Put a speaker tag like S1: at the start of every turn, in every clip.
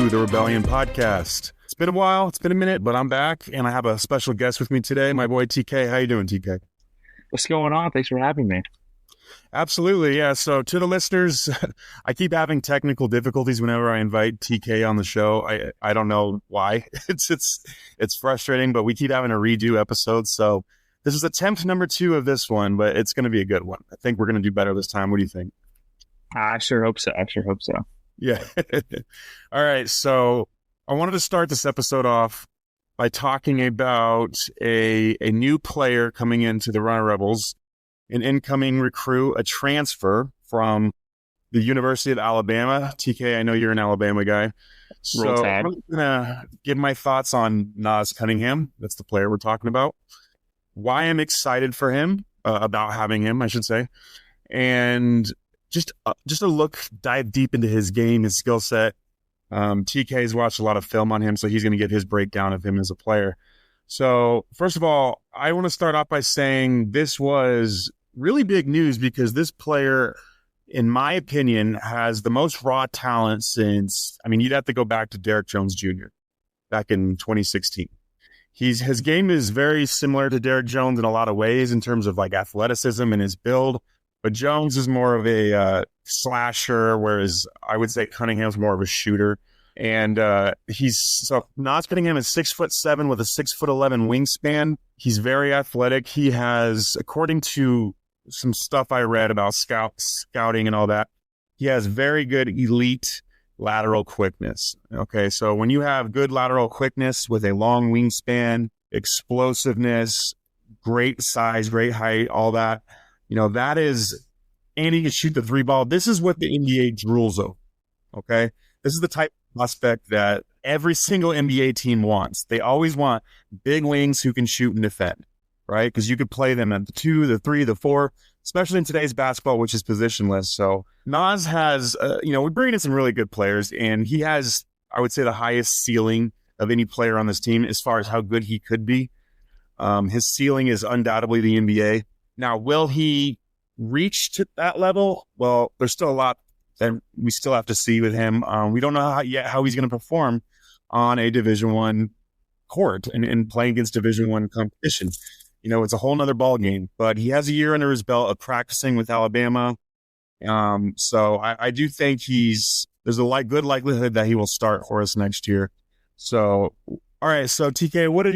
S1: to the Rebellion Podcast. It's been a while, it's been a minute, but I'm back, and I have a special guest with me today, my boy TK. How you doing, TK?
S2: What's going on? Thanks for having me.
S1: Absolutely, yeah. So to the listeners, I keep having technical difficulties whenever I invite TK on the show. I don't know why. It's frustrating, but we keep having to redo episodes. So this is attempt number 2 of this one, but it's going to be a good one. I think we're going to do better this time. What do you think?
S2: I sure hope so.
S1: Yeah. All right. So I wanted to start this episode off by talking about a new player coming into the Runner Rebels, an incoming recruit, a transfer from the University of Alabama. TK, I know you're an Alabama guy. So I'm going to give my thoughts on Naas Cunningham. That's the player we're talking about. Why I'm excited for him, about having him, I should say. And just a dive deep into his game, his skill set. TK's watched a lot of film on him, so he's going to get his breakdown of him as a player. So first of all, I want to start off by saying this was really big news because this player, in my opinion, has the most raw talent since, you'd have to go back to Derek Jones Jr. back in 2016. His game is very similar to Derek Jones in a lot of ways in terms of like athleticism and his build. But Jones is more of a slasher, whereas I would say Cunningham's more of a shooter. And Naas Cunningham is 6'7" with a 6'11" wingspan. He's very athletic. He has, according to some stuff I read about scouting and all that, he has very good elite lateral quickness. Okay, so when you have good lateral quickness with a long wingspan, explosiveness, great size, great height, all that, that is, and he can shoot the 3 ball. This is what the NBA drools over. Okay. This is the type of prospect that every single NBA team wants. They always want big wings who can shoot and defend, right? Because you could play them at the 2, the 3, the 4, especially in today's basketball, which is positionless. So Naas has, we bring in some really good players, and he has, I would say, the highest ceiling of any player on this team as far as how good he could be. His ceiling is undoubtedly the NBA. Now, will he reach to that level? Well, there's still a lot that we still have to see with him. We don't know how he's going to perform on a Division I court and playing against Division I competition. It's a whole nother ball game. But he has a year under his belt of practicing with Alabama. So I do think there's a good likelihood that he will start for us next year. So, all right. So TK, what are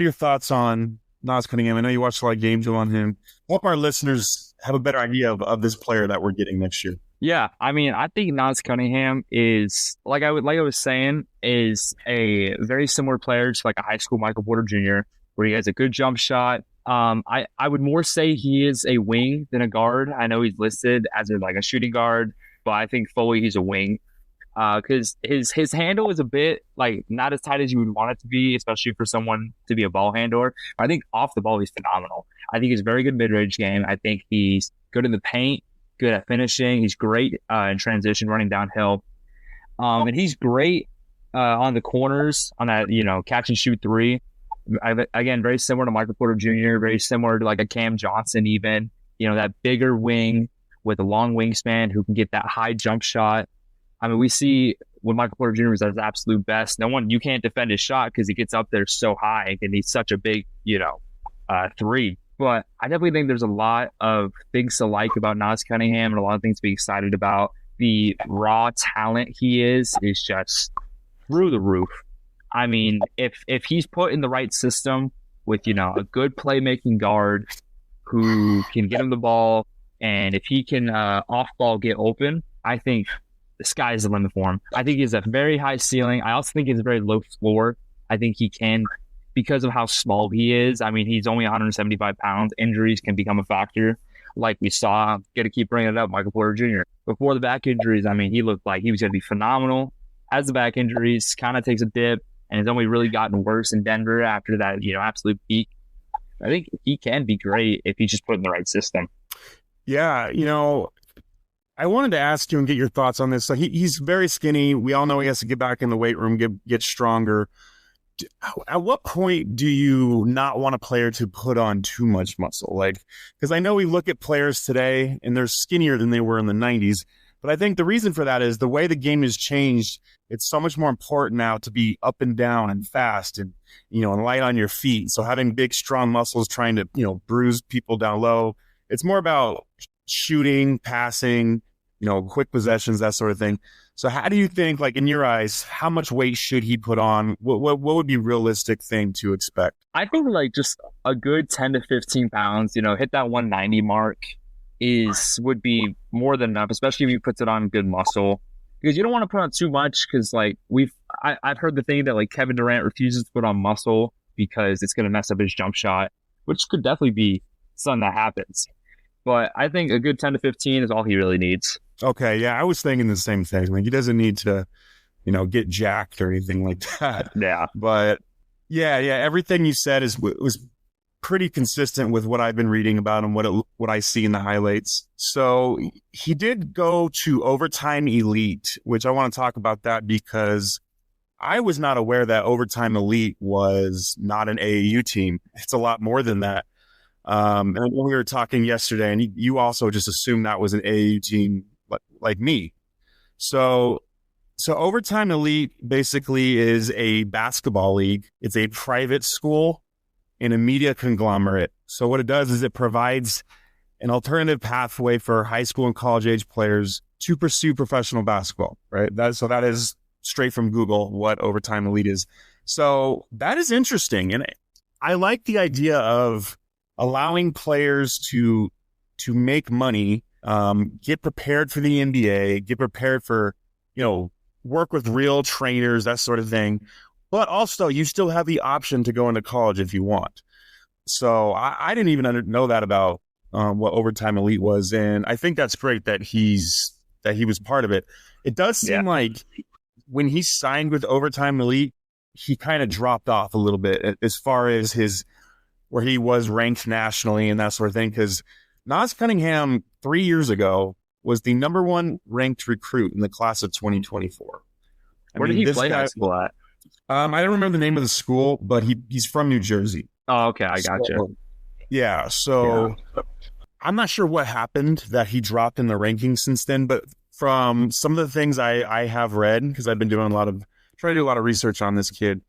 S1: your thoughts on Naas Cunningham? I know you watched a lot of games on him. Help our listeners have a better idea of this player that we're getting next year.
S2: Yeah, I think Naas Cunningham is, like I was saying, is a very similar player to like a high school Michael Porter Jr., where he has a good jump shot. I would more say he is a wing than a guard. I know he's listed as a shooting guard, but I think fully he's a wing. Because his handle is a bit like not as tight as you would want it to be, especially for someone to be a ball handler. I think off the ball he's phenomenal. I think he's very good mid-range game. I think he's good in the paint, good at finishing. He's great in transition, running downhill, and he's great on the corners on that catch and shoot 3. Again, very similar to Michael Porter Jr., very similar to like a Cam Johnson, even that bigger wing with a long wingspan who can get that high jump shot. We see when Michael Porter Jr. was at his absolute best, you can't defend his shot because he gets up there so high and he's such a big, 3. But I definitely think there's a lot of things to like about Naas Cunningham and a lot of things to be excited about. The raw talent he is just through the roof. If he's put in the right system with, a good playmaking guard who can get him the ball, and if he can off ball get open, I think the sky is the limit for him. I think he has a very high ceiling. I also think he has a very low floor. I think he can, because of how small he is. He's only 175 pounds. Injuries can become a factor. Like we saw, got to keep bringing it up, Michael Porter Jr. Before the back injuries, he looked like he was going to be phenomenal. As the back injuries kind of takes a dip, and it's only really gotten worse in Denver after that, absolute peak. I think he can be great if he's just put in the right system.
S1: Yeah, I wanted to ask you and get your thoughts on this. So he's very skinny. We all know he has to get back in the weight room, get stronger. At what point do you not want a player to put on too much muscle? Because I know we look at players today and they're skinnier than they were in the 90s, But I think the reason for that is the way the game has changed. It's so much more important now to be up and down and fast and, and light on your feet. So having big, strong muscles trying to, bruise people down low, it's more about shooting, passing, quick possessions, that sort of thing. So how do you think, like in your eyes, how much weight should he put on? What would be a realistic thing to expect?
S2: I think like just a good 10 to 15 pounds, hit that 190 mark would be more than enough, especially if he puts it on good muscle. Because you don't want to put on too much because like I've heard the thing that like Kevin Durant refuses to put on muscle because it's going to mess up his jump shot, which could definitely be something that happens. But I think a good 10 to 15 is all he really needs.
S1: Okay, yeah, I was thinking the same thing. Like he doesn't need to, get jacked or anything like that.
S2: Yeah.
S1: But yeah, everything you said was pretty consistent with what I've been reading about and what I see in the highlights. So he did go to Overtime Elite, which I want to talk about that because I was not aware that Overtime Elite was not an AAU team. It's a lot more than that. And when we were talking yesterday, and you also just assumed that was an AAU team like me. So Overtime Elite basically is a basketball league. It's a private school and a media conglomerate. So what it does is it provides an alternative pathway for high school and college age players to pursue professional basketball, right? That is straight from Google what Overtime Elite is. So that is interesting. And I like the idea of allowing players to make money, get prepared for the NBA, get prepared for, work with real trainers, that sort of thing. But also, you still have the option to go into college if you want. So I didn't even know that about what Overtime Elite was, and I think that's great that he was part of it. It does seem like when he signed with Overtime Elite, he kind of dropped off a little bit as far as where he was ranked nationally and that sort of thing. Because Naas Cunningham 3 years ago was the number 1 ranked recruit in the class of 2024.
S2: Where did he play high school at?
S1: I don't remember the name of the school, but he's from New Jersey.
S2: Oh, okay. I got you.
S1: Yeah. So I'm not sure what happened that he dropped in the rankings since then, but from some of the things I have read, because I've been trying to do a lot of research on this kid,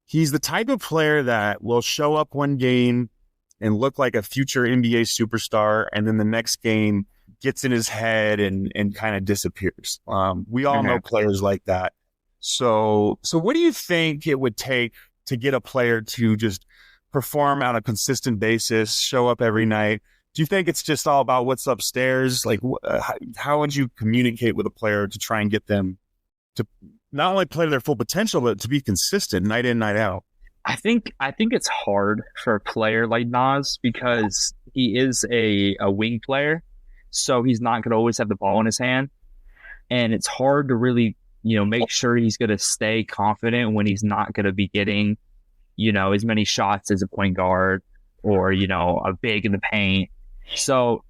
S1: he's the type of player that will show up one game and look like a future NBA superstar, and then the next game gets in his head and kind of disappears. We all know players like that. So what do you think it would take to get a player to just perform on a consistent basis, show up every night? Do you think it's just all about what's upstairs? Like, how would you communicate with a player to try and get them to not only play to their full potential, but to be consistent night in, night out?
S2: I think it's hard for a player like Naas because he is a wing player, so he's not going to always have the ball in his hand, and it's hard to really make sure he's going to stay confident when he's not going to be getting, as many shots as a point guard or, a big in the paint. So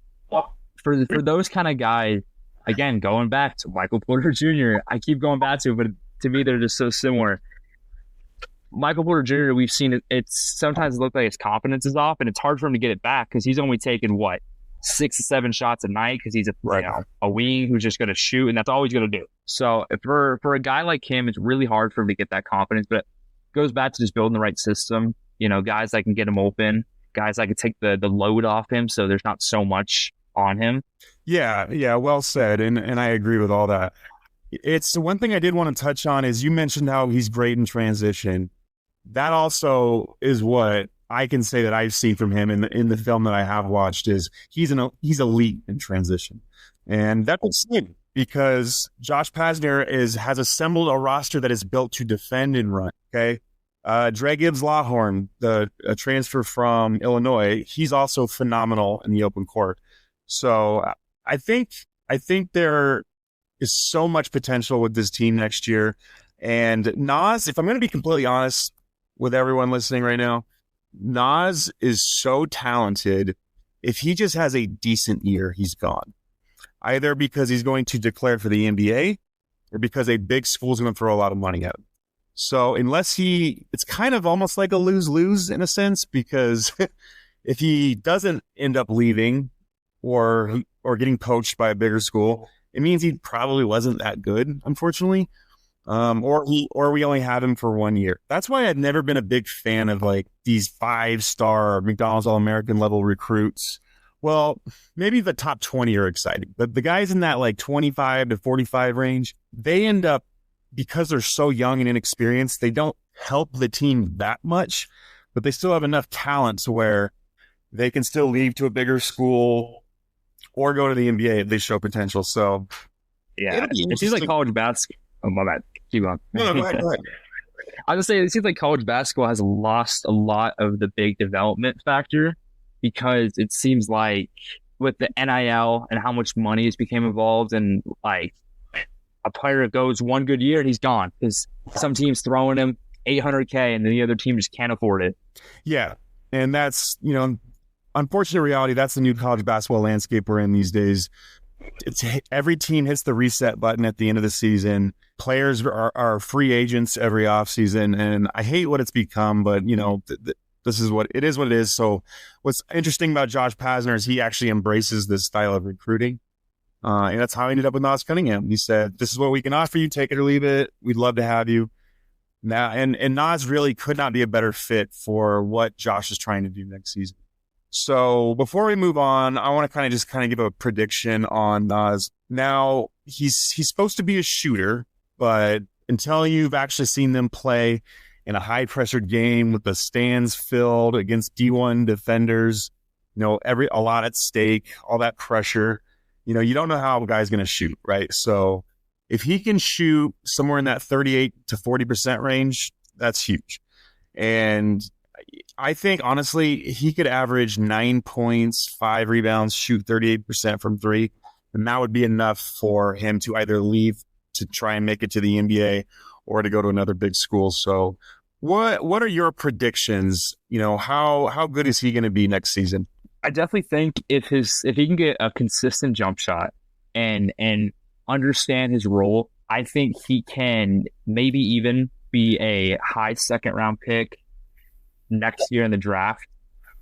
S2: for those kind of guys, again, going back to Michael Porter Jr., I keep going back to it, but to me, they're just so similar. Michael Porter Jr., we've seen it's sometimes look like his confidence is off, and it's hard for him to get it back because he's only taken 6 to 7 shots a night because he's a wing who's just going to shoot, and that's all he's going to do. So for a guy like him, it's really hard for him to get that confidence, but it goes back to just building the right system. Guys that can get him open, guys that can take the load off him so there's not so much on him.
S1: Yeah, well said, and I agree with all that. It's the one thing I did want to touch on is you mentioned how he's great in transition. That also is what I can say that I've seen from him in the film that I have watched is he's elite in transition. And that's insane because Josh Pazner has assembled a roster that is built to defend and run. Okay. Dre Gibbs-Lawhorn, a transfer from Illinois, he's also phenomenal in the open court. So I think there is so much potential with this team next year. And Naas, if I'm going to be completely honest with everyone listening right now, Naas is so talented. If he just has a decent year, he's gone. Either because he's going to declare for the NBA or because a big school is going to throw a lot of money at him. So it's kind of almost like a lose-lose in a sense, because if he doesn't end up leaving or getting poached by a bigger school, it means he probably wasn't that good, unfortunately. Or we only have him for 1 year. That's why I'd never been a big fan of like these 5-star McDonald's All-American level recruits. Well, maybe the top 20 are exciting, but the guys in that like 25 to 45 range, they end up, because they're so young and inexperienced, they don't help the team that much, but they still have enough talent to where they can still leave to a bigger school or go to the NBA if they show potential. So
S2: Yeah, it seems like college basketball. Oh, my bad. Keep on.
S1: No, go ahead.
S2: I was saying, it seems like college basketball has lost a lot of the big development factor, because it seems like with the NIL and how much money has become involved, and like a player goes one good year and he's gone because some team's throwing him $800K and the other team just can't afford it.
S1: Yeah, and that's, unfortunate reality. That's the new college basketball landscape we're in these days. It's every team hits the reset button at the end of the season. Players are free agents every offseason, and I hate what it's become, but this is what it is. So what's interesting about Josh Pazner is he actually embraces this style of recruiting, and that's how he ended up with Naas Cunningham. He said, "This is what we can offer you. Take it or leave it. We'd love to have you." Now, and Naas really could not be a better fit for what Josh is trying to do next season. So before we move on, I want to just give a prediction on Naas. Now, he's supposed to be a shooter, but until you've actually seen them play in a high-pressured game with the stands filled against D1 defenders, a lot at stake, all that pressure, you don't know how a guy's going to shoot, right? So if he can shoot somewhere in that 38 to 40% range, that's huge. And I think, honestly, he could average 9 points, 5 rebounds, shoot 38% from three, and that would be enough for him to either leave to try and make it to the NBA or to go to another big school. So what are your predictions? How good is he going to be next season?
S2: I definitely think if he can get a consistent jump shot and understand his role, I think he can maybe even be a high second round pick next year in the draft,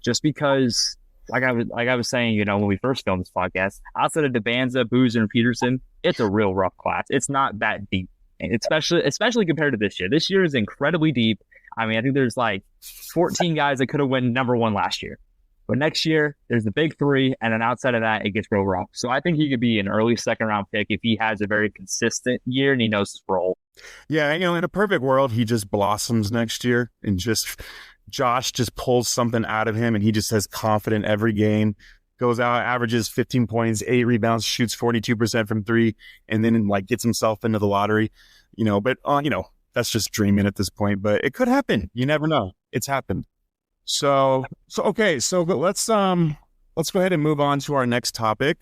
S2: just because like I was saying, when we first filmed this podcast, outside of DeBanza, Boozer, and Peterson, it's a real rough class. It's not that deep, and especially compared to this year. This year is incredibly deep. I mean, I think there's like 14 guys that could have won number one last year, but next year there's the big three, and then outside of that, it gets real rough. So I think he could be an early second round pick if he has a very consistent year and he knows his role.
S1: Yeah, in a perfect world, he just blossoms next year and Josh just pulls something out of him, and he just has confident every game, goes out, averages 15 points, 8 rebounds, shoots 42% from three, and then gets himself into the lottery, but that's just dreaming at this point, but it could happen. You never know. It's happened. So okay. So let's go ahead and move on to our next topic.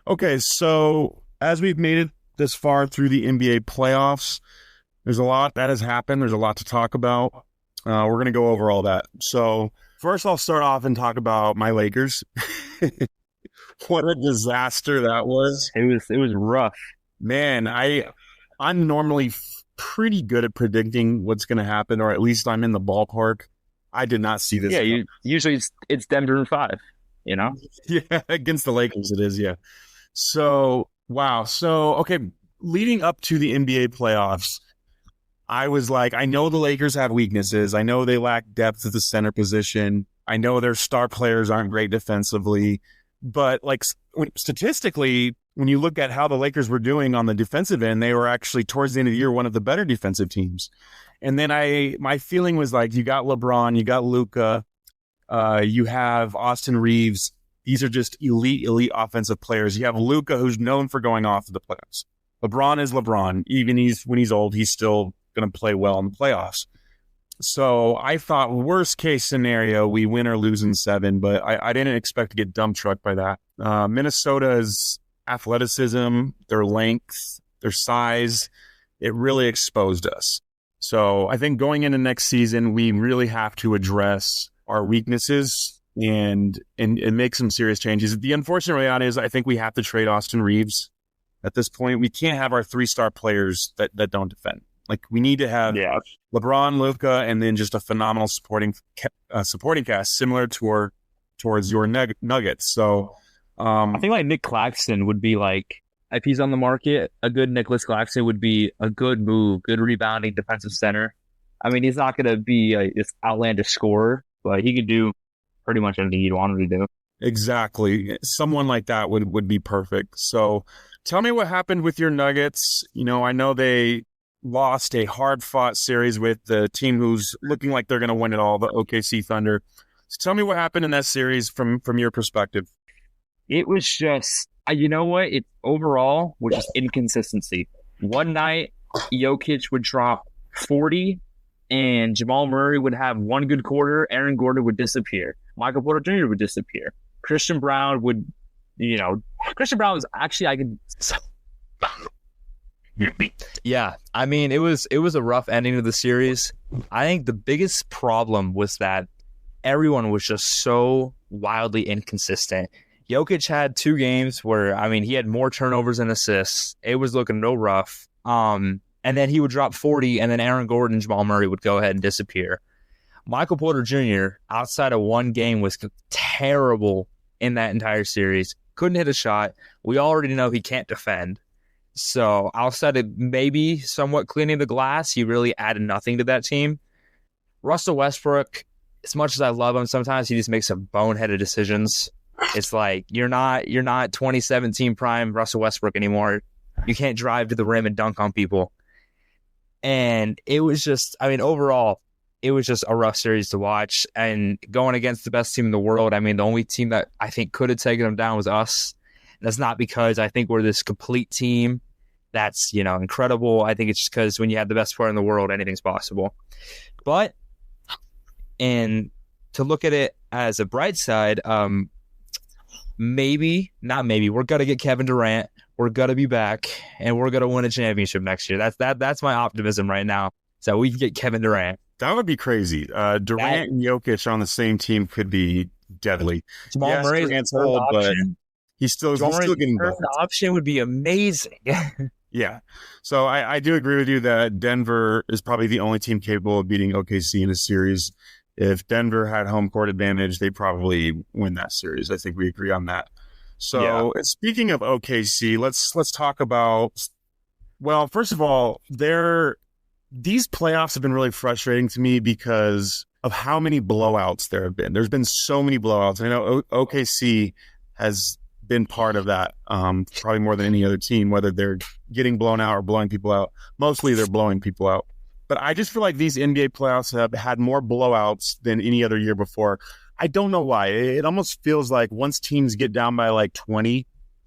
S1: Okay. So as we've made it this far through the NBA playoffs, there's a lot that has happened. There's a lot to talk about. We're going to go over all that. So first, I'll start off and talk about my Lakers. What a disaster that was.
S2: It was rough.
S1: Man, I'm normally pretty good at predicting what's going to happen, or at least I'm in the ballpark. I did not see this.
S2: Yeah, usually it's Denver in 5,
S1: Yeah, against the Lakers it is, yeah. So, wow. So, okay, leading up to the NBA playoffs, I was like, I know the Lakers have weaknesses. I know they lack depth at the center position. I know their star players aren't great defensively. But statistically, when you look at how the Lakers were doing on the defensive end, they were actually towards the end of the year one of the better defensive teams. And then my feeling was like, you got LeBron, you got Luka, you have Austin Reeves. These are just elite offensive players. You have Luka, who's known for going off of the playoffs. LeBron is LeBron. Even when he's old, he's still going to play well in the playoffs. So I thought worst case scenario, we win or lose in 7, but I didn't expect to get dump trucked by that. Minnesota's athleticism, their length, their size, it really exposed us. So I think going into next season, we really have to address our weaknesses and make some serious changes. The unfortunate reality is I think we have to trade Austin Reeves. At this point, we can't have our 3-star players that don't defend. We need to have LeBron, Luka, and then just a phenomenal supporting cast, similar towards your Nuggets. So
S2: I think like Nick Claxton would be like, if he's on the market, a good Nicholas Claxton would be a good move, good rebounding defensive center. I mean, he's not going to be this outlandish scorer, but he can do pretty much anything you'd want him to do.
S1: Exactly. Someone like that would be perfect. So tell me what happened with your Nuggets. I know they lost a hard-fought series with the team who's looking like they're going to win it all, the OKC Thunder. So tell me what happened in that series from your perspective.
S2: It was just, you know what? It overall was just inconsistency. One night, Jokic would drop 40, and Jamal Murray would have one good quarter. Aaron Gordon would disappear. Michael Porter Jr. would disappear. Christian Brown would, Christian Brown was actually, I could.
S3: Yeah, I mean, it was a rough ending to the series. I think the biggest problem was that everyone was just so wildly inconsistent. Jokic had 2 games where, I mean, he had more turnovers and assists. It was looking real rough. And then he would drop 40, and then Aaron Gordon and Jamal Murray would go ahead and disappear. Michael Porter Jr., outside of one game, was terrible in that entire series. Couldn't hit a shot. We already know he can't defend. So outside of maybe somewhat cleaning the glass, he really added nothing to that team. Russell Westbrook, as much as I love him, sometimes he just makes some boneheaded decisions. It's like you're not 2017 prime Russell Westbrook anymore. You can't drive to the rim and dunk on people. And it was just, I mean, overall, it was just a rough series to watch. And going against the best team in the world, I mean, the only team that I think could have taken them down was us. And that's not because I think we're this complete team that's, incredible. I think it's just because when you have the best player in the world, anything's possible. But, and to look at it as a bright side, maybe, not maybe, we're going to get Kevin Durant. We're going to be back, and we're going to win a championship next year. That's my optimism right now. So we can get Kevin Durant.
S1: That would be crazy. Durant and Jokic on the same team could be deadly.
S3: Jamal Murray's
S1: Durant's old, but he's still getting better.
S3: Option would be amazing.
S1: Yeah. So I do agree with you that Denver is probably the only team capable of beating OKC in a series. If Denver had home court advantage, they probably win that series. I think we agree on that. So Speaking of OKC, let's talk about, well, first of all, these playoffs have been really frustrating to me because of how many blowouts there have been. There's been so many blowouts. I know OKC has been part of that, probably more than any other team, whether they're getting blown out or blowing people out. Mostly they're blowing people out. But I just feel like these NBA playoffs have had more blowouts than any other year before. I don't know why. It almost feels like once teams get down by like 20,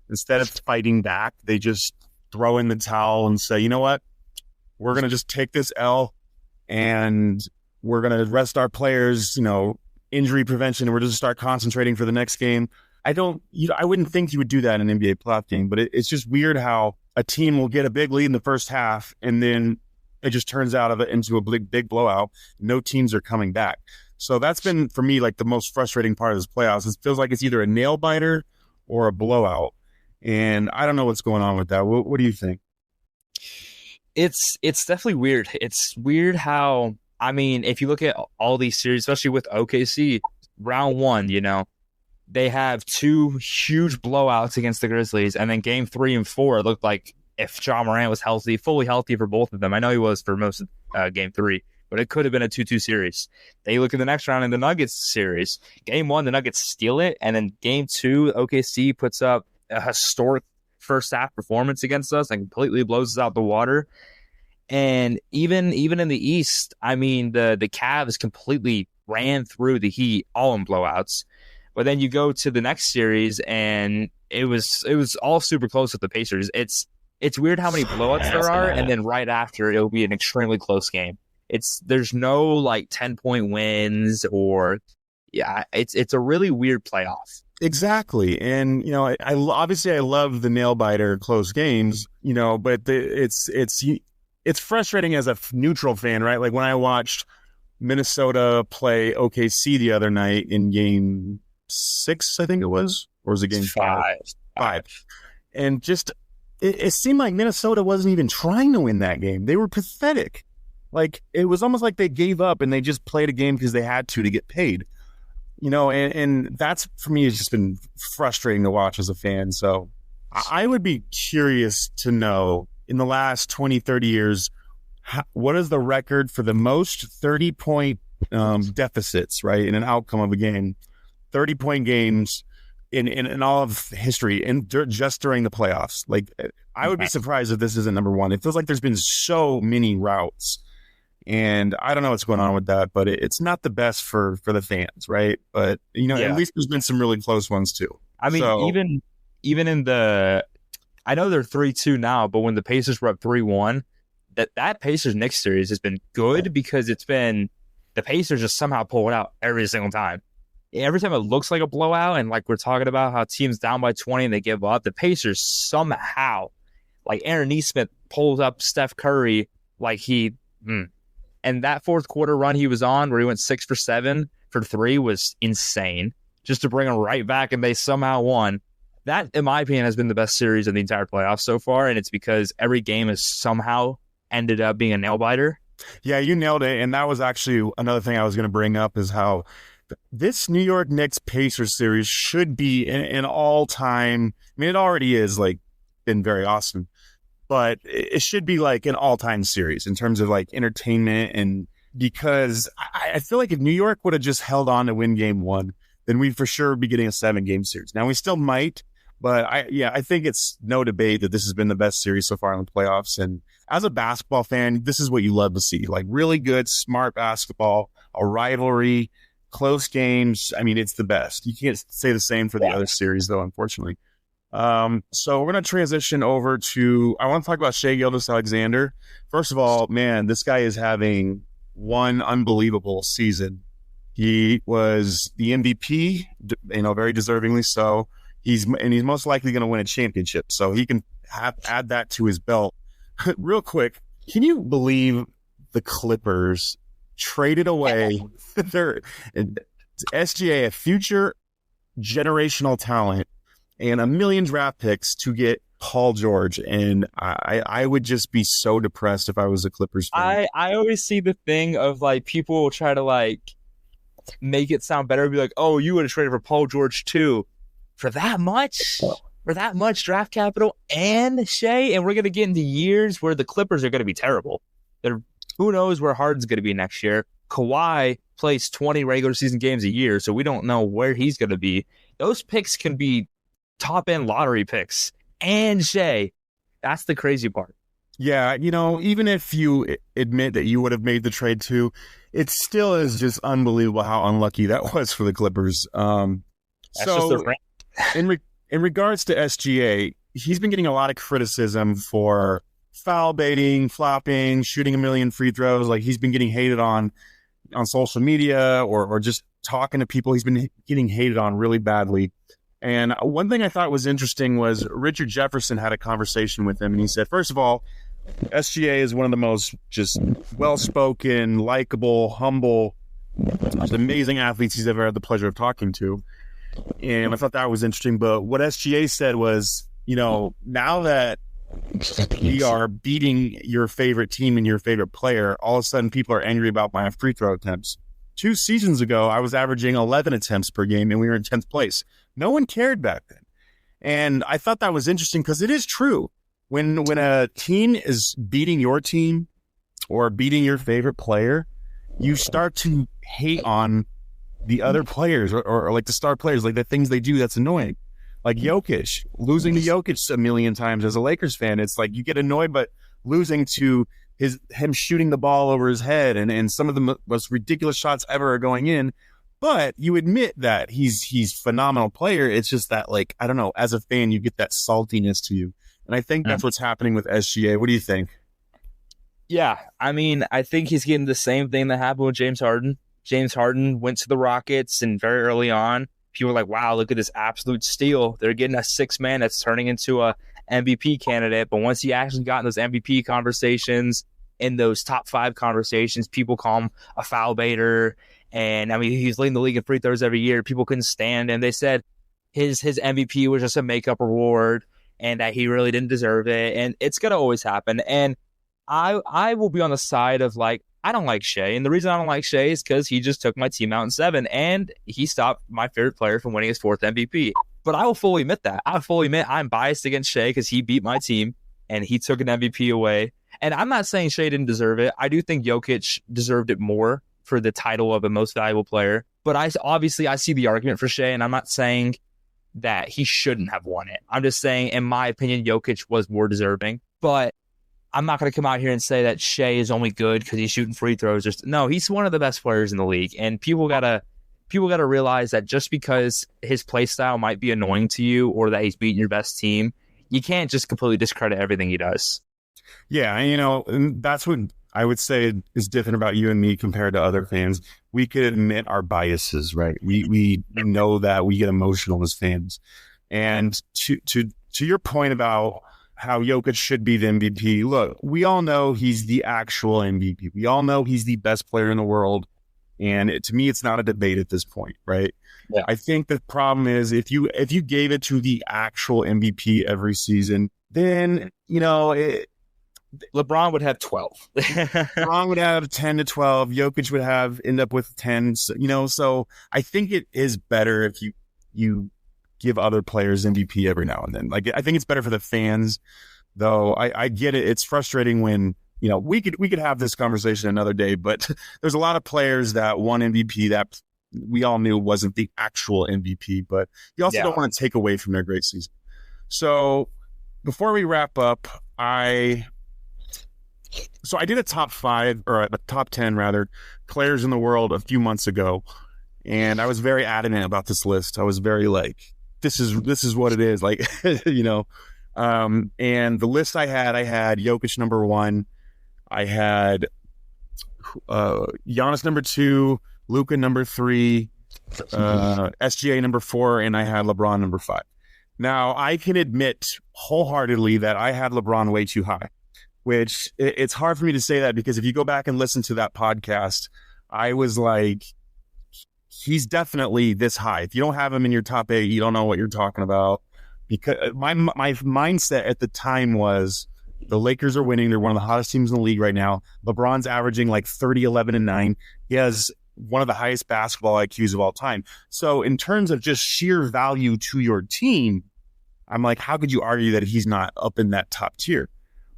S1: instead of fighting back, they just throw in the towel and say, you know what? We're going to just take this L and we're going to rest our players, injury prevention, and we're just start concentrating for the next game. I wouldn't think you would do that in an NBA playoff game, but it's just weird how a team will get a big lead in the first half and then it just turns out into a big blowout. No teams are coming back. So that's been, for me, like the most frustrating part of this playoffs. It feels like it's either a nail biter or a blowout. And I don't know what's going on with that. What do you think?
S3: It's definitely weird. It's weird how, I mean, if you look at all these series, especially with OKC, round 1, they have 2 huge blowouts against the Grizzlies. And then game 3 and 4, it looked like if Ja Morant was healthy, fully healthy for both of them. I know he was for most of game 3. But it could have been a 2-2 series. They look at the next round in the Nuggets series. Game 1, the Nuggets steal it. And then game 2, OKC puts up a historic first half performance against us and completely blows us out the water. And even in the East, I mean, the Cavs completely ran through the Heat, all in blowouts. But then you go to the next series, and it was all super close with the Pacers. It's weird how many blowouts there are, and then right after, it'll be an extremely close game. There's no like 10-point wins or it's a really weird playoff.
S1: Exactly. And I obviously I love the nail biter close games, but it's frustrating as a neutral fan, right? Like when I watched Minnesota play OKC the other night in game 6, I think it was, or was it game 5? 5. And just it seemed like Minnesota wasn't even trying to win that game. They were pathetic. Like, it was almost like they gave up and they just played a game because they had to get paid. and that's for me has just been frustrating to watch as a fan. So I would be curious to know in the last 20, 30 years, what is the record for the most 30-point deficits, right, in an outcome of a game, 30-point games in all of history, and just during the playoffs. Like, I would be surprised if this isn't number one. It feels like there's been so many routes. And I don't know what's going on with that, but it's not the best for the fans, right? But, at least there's been some really close ones too.
S3: I mean, even in I know they're 3-2 now, but when the Pacers were up 3-1, that Pacers-Knicks series has been good because it's been the Pacers just somehow pull it out every single time. Every time it looks like a blowout, and like we're talking about how teams down by 20 and they give up, the Pacers somehow, like Aaron Nesmith pulls up Steph Curry like and that fourth quarter run he was on where he went 6 for 7 for 3 was insane. Just to bring him right back and they somehow won. That, in my opinion, has been the best series of the entire playoffs so far, and it's because every game has somehow ended up being a nail-biter.
S1: Yeah, you nailed it, and that was actually another thing I was going to bring up is how this New York Knicks Pacers series should be an all-time. I mean, it already is been very awesome, but it should be like an all-time series in terms of like entertainment. And because I feel like if New York would have just held on to win game one, then we'd for sure be getting a 7-game series. Now we still might, but I think it's no debate that this has been the best series so far in the playoffs. And as a basketball fan, this is what you love to see, like really good, smart basketball, a rivalry, close games. I mean, it's the best. You can't say the same for the other series, though, unfortunately. So we're going to transition over to, I want to talk about Shai Gilgeous-Alexander. First of all, man, this guy is having one unbelievable season. He was the MVP, very deservingly so. He's most likely going to win a championship, so he can add that to his belt. Real quick, can you believe the Clippers traded away their SGA, a future generational talent, and 1 million draft picks to get Paul George? And I would just be so depressed if I was a Clippers fan.
S3: I always see the thing of like people will try to like make it sound better, be like, oh, you would have traded for Paul George too. For that much draft capital and Shai, and we're going to get into years where the Clippers are going to be terrible. Who knows where Harden's going to be next year. Kawhi plays 20 regular season games a year, so we don't know where he's going to be. Those picks can be top-end lottery picks. And Shai, that's the crazy part.
S1: Yeah, even if you admit that you would have made the trade too, it still is just unbelievable how unlucky that was for the Clippers. In regards to SGA, he's been getting a lot of criticism for foul baiting, flopping, shooting 1 million free throws. Like, he's been getting hated on social media or just talking to people. He's been getting hated on really badly. And one thing I thought was interesting was Richard Jefferson had a conversation with him, and he said, first of all, SGA is one of the most just well-spoken, likable, humble, just amazing athletes he's ever had the pleasure of talking to. And I thought that was interesting. But what SGA said was, now that we are beating your favorite team and your favorite player, all of a sudden people are angry about my free throw attempts. 2 seasons ago, I was averaging 11 attempts per game, and we were in 10th place. No one cared back then. And I thought that was interesting because it is true. When a team is beating your team or beating your favorite player, you start to hate on the other players or like the star players, like the things they do that's annoying. Like Jokic, losing to Jokic 1 million times as a Lakers fan, it's like you get annoyed, but losing to him shooting the ball over his head and some of the most ridiculous shots ever are going in. But you admit that he's phenomenal player. It's just that, like, I don't know, as a fan, you get that saltiness to you. And I think that's what's happening with SGA. What do you think?
S3: Yeah, I mean, I think he's getting the same thing that happened with James Harden. James Harden went to the Rockets, and very early on, people were like, wow, look at this absolute steal. They're getting a 6-man that's turning into a MVP candidate. But once he actually got in those MVP conversations, in those top 5 conversations, people call him a foul baiter. And I mean, he's leading the league in free throws every year. People couldn't stand him. They said his MVP was just a makeup award and that he really didn't deserve it. And it's going to always happen. And I will be on the side of, like, I don't like Shai. And the reason I don't like Shai is because he just took my team out in 7, and he stopped my favorite player from winning his 4th MVP. But I will fully admit that. I will fully admit I'm biased against Shai because he beat my team and he took an MVP away. And I'm not saying Shai didn't deserve it. I do think Jokic deserved it more for the title of a most valuable player. But I see the argument for Shai, and I'm not saying that he shouldn't have won it. I'm just saying, in my opinion, Jokic was more deserving. But I'm not going to come out here and say that Shai is only good because he's shooting free throws. No, he's one of the best players in the league. And people gotta realize that just because his play style might be annoying to you or that he's beating your best team, you can't just completely discredit everything he does.
S1: Yeah, and that's what I would say is different about you and me compared to other fans. We could admit our biases, right? We know that we get emotional as fans. And to your point about how Jokic should be the MVP, look, we all know he's the actual MVP. We all know he's the best player in the world. And to me, it's not a debate at this point, right?
S3: Yeah.
S1: I think the problem is if you gave it to the actual MVP every season, then,
S3: LeBron would have 12.
S1: LeBron would have 10 to 12. Jokic would end up with 10. So I think it is better if you give other players MVP every now and then. Like, I think it's better for the fans, though. I get it. It's frustrating when, we could have this conversation another day, but there's a lot of players that won MVP that we all knew wasn't the actual MVP, but you also don't want to take away from their great season. So before we wrap up, I did a top 5 or a top 10 rather players in the world a few months ago, and I was very adamant about this list. I was very like, this is what it is, like, and the list I had Jokic number 1, I had Giannis number 2, Luka number 3, SGA number 4, and I had LeBron number 5. Now I can admit wholeheartedly that I had LeBron way too high, which it's hard for me to say that because if you go back and listen to that podcast, I was like, he's definitely this high. If you don't have him in your top 8, you don't know what you're talking about. Because my mindset at the time was the Lakers are winning. They're one of the hottest teams in the league right now. LeBron's averaging like 30, 11, and 9. He has one of the highest basketball IQs of all time. So in terms of just sheer value to your team, I'm like, how could you argue that he's not up in that top tier?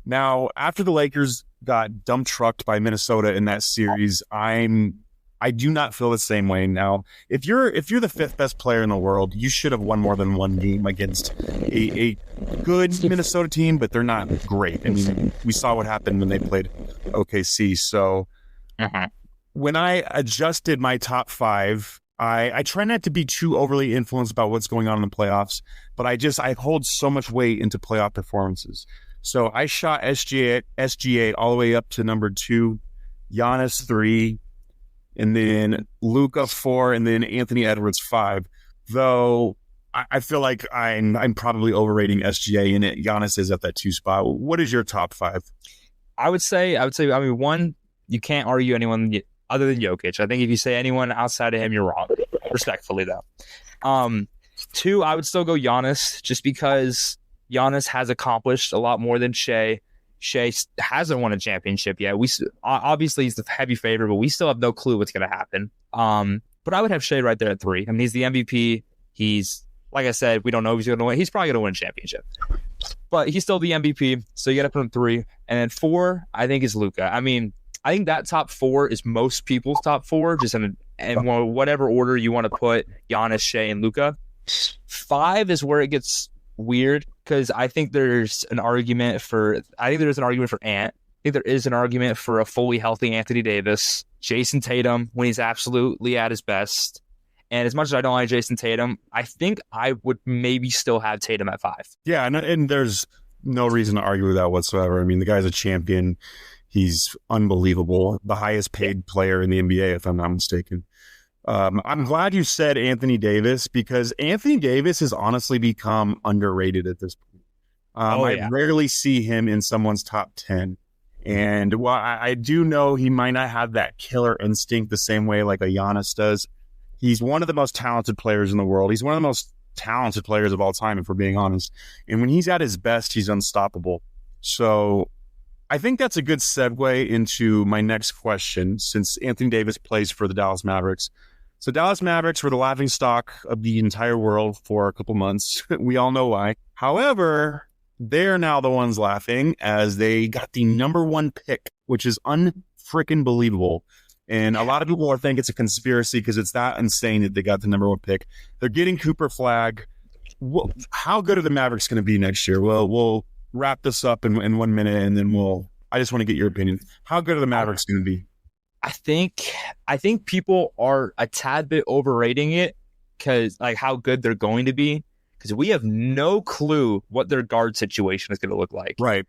S1: Now, after the Lakers got dump trucked by Minnesota in that series, I do not feel the same way now. If you're the 5th best player in the world, you should have won more than one game against a good Minnesota team, but they're not great. I mean, we saw what happened when they played OKC. So when I adjusted my top 5, I try not to be too overly influenced by what's going on in the playoffs, but I hold so much weight into playoff performances. So I shot SGA all the way up to number 2, Giannis 3, and then Luka 4, and then Anthony Edwards 5. Though I feel like I'm probably overrating SGA, and Giannis is at that 2 spot. What is your top 5?
S2: I would say, one, you can't argue anyone other than Jokic. I think if you say anyone outside of him, you're wrong. Respectfully, though. 2, I would still go Giannis, just because Giannis has accomplished a lot more than Shai. Shai hasn't won a championship yet. Obviously he's the heavy favorite, but we still have no clue what's going to happen. But I would have Shai right there at 3. I mean, he's the MVP. He's, like I said, we don't know if he's going to win. He's probably going to win a championship, but he's still the MVP. So you got to put him 3, and then 4, I think is Luka. I mean, I think that top 4 is most people's top 4, just in whatever order you want to put Giannis, Shai, and Luka. 5 is where it gets weird, because I think there's an argument for Ant. I think there is an argument for a fully healthy Anthony Davis, Jason Tatum when he's absolutely at his best. And as much as I don't like Jason Tatum, I think I would maybe still have Tatum at 5.
S1: Yeah, and there's no reason to argue with that whatsoever. I mean, the guy's a champion. He's unbelievable. The highest paid player in the NBA, if I'm not mistaken. I'm glad you said Anthony Davis, because Anthony Davis has honestly become underrated at this point. I rarely see him in someone's top 10. And while I do know he might not have that killer instinct the same way like a Giannis does, he's one of the most talented players in the world. He's one of the most talented players of all time, if we're being honest. And when he's at his best, he's unstoppable. So I think that's a good segue into my next question, since Anthony Davis plays for the Dallas Mavericks. So Dallas Mavericks were the laughingstock of the entire world for a couple months. We all know why. However, they're now the ones laughing as they got the number 1 pick, which is unfreaking believable. And a lot of people think it's a conspiracy because it's that insane that they got the number 1 pick. They're getting Cooper Flag. How good are the Mavericks going to be next year? Well, we'll wrap this up in 1 minute, and then I just want to get your opinion. How good are the Mavericks going to be?
S3: I think people are a tad bit overrating it because like how good they're going to be, because we have no clue what their guard situation is going to look like.
S1: Right.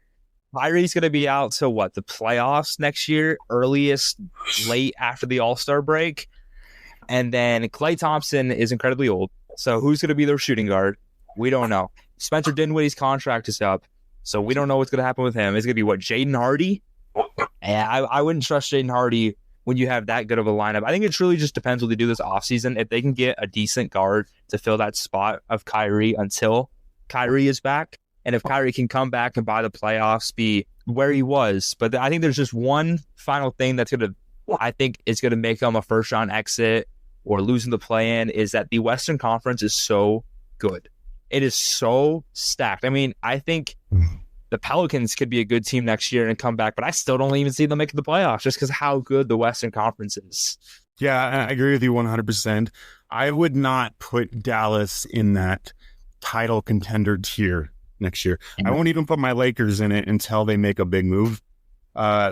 S3: Kyrie's going to be out to the playoffs next year, earliest late after the All-Star break. And then Klay Thompson is incredibly old. So who's going to be their shooting guard? We don't know. Spencer Dinwiddie's contract is up. So we don't know what's going to happen with him. It's going to be Jaden Hardy? And I wouldn't trust Jaden Hardy when you have that good of a lineup. I think it truly just depends what they do this offseason. If they can get a decent guard to fill that spot of Kyrie until Kyrie is back, and if Kyrie can come back and by the playoffs be where he was. But I think there's just one final thing that's going to make them a first-round exit or losing the play-in, is that the Western Conference is so good. It is so stacked. I mean, I think the Pelicans could be a good team next year and come back, but I still don't even see them making the playoffs just because how good the Western Conference is.
S1: Yeah, I agree with you 100%. I would not put Dallas in that title contender tier next year. I won't even put my Lakers in it until they make a big move.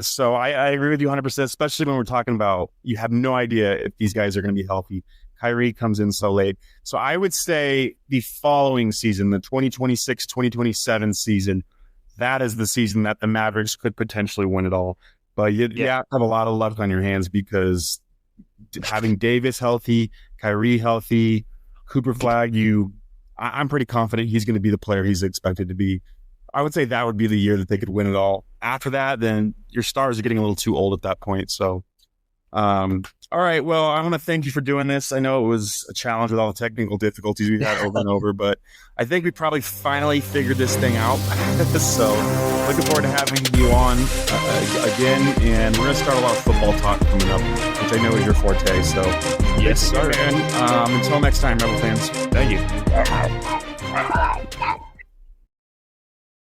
S1: So I agree with you 100%, especially when we're talking about you have no idea if these guys are going to be healthy. Kyrie comes in so late. So I would say the following season, the 2026-2027 season, that is the season that the Mavericks could potentially win it all. But you have to have a lot of luck on your hands, because having Davis healthy, Kyrie healthy, Cooper Flag, I'm pretty confident he's going to be the player he's expected to be. I would say that would be the year that they could win it all. After that, then your stars are getting a little too old at that point. So, all right. Well, I want to thank you for doing this. I know it was a challenge with all the technical difficulties we had over and over, but I think we probably finally figured this thing out. So looking forward to having you on again. And we're going to start a lot of football talk coming up, which I know is your forte. So
S3: yes, sir.
S1: And until next time, Rebel fans.
S3: Thank you.